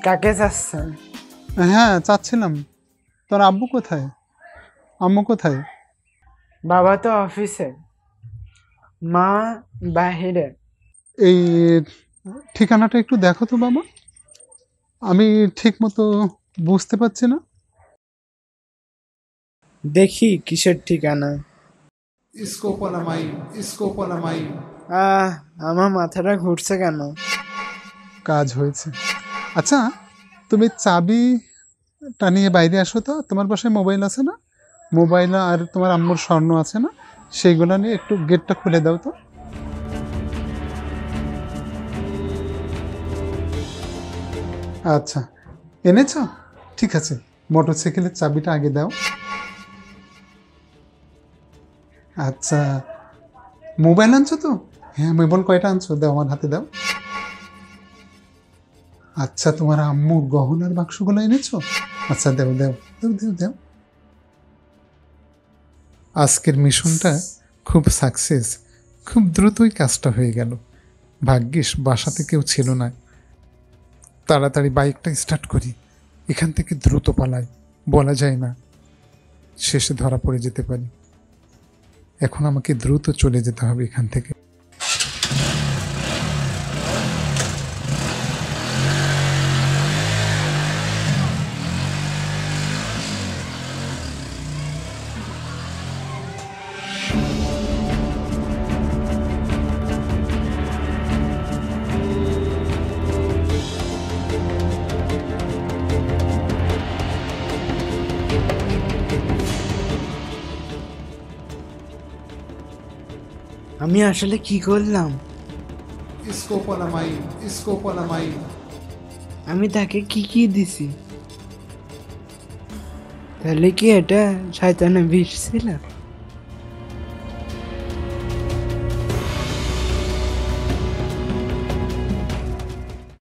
কাকে চাচ্ছেন? হ্যাঁ চাচ্ছিলাম। তোর আব্বু কোথায়, আম্মু কোথায়? বাবা তো অফিসে, মা বাহিরে। এই ঠিকানাটা একটু দেখো তো বাবা, আমি ঠিক মতো বুঝতে পারছি না। দেখি কিসের ঠিকানা। স্কোপোলামাইন। আমার মাথাটা ঘুরছে কেন? কাজ হয়েছে। আচ্ছা, তুমি চাবিটা নিয়ে বাইরে আসো তো। তোমার বাসায় মোবাইল আছে না? মোবাইল আর তোমার আম্মুর স্বর্ণ আছে না? সেইগুলো নিয়ে একটু গেটটা খুলে দাও তো। আচ্ছা, এনেছো? ঠিক আছে, মোটরসাইকেলের চাবিটা আগে দাও। আচ্ছা, মোবাইল আনছো তো? হ্যাঁ, মোবাইল কয়টা আনছো? দাও, আমার হাতে দাও। আচ্ছা, তোমার আম্মুর গহনার বাক্সগুলো এনেছো? আচ্ছা, দাও দাও দাও দাও দাও। আজকের মিশনটা খুব সাকসেস, খুব দ্রুতই কাজটা হয়ে গেল। ভাগ্যিস বাসাতে কেউ ছিল না। তাড়াতাড়ি বাইকটা স্টার্ট করি, এখান থেকে দ্রুত পালাই। বলা যায় না, শেষে ধরা পড়ে যেতে পারি। এখন আমাকে দ্রুত চলে যেতে হবে এখান থেকে। আমি আসলে কি করলাম? স্কোপোলামাইন। আমি তাকে কি কি দিছি? তাহলে কি এটা শয়তানের বিষ ছিল?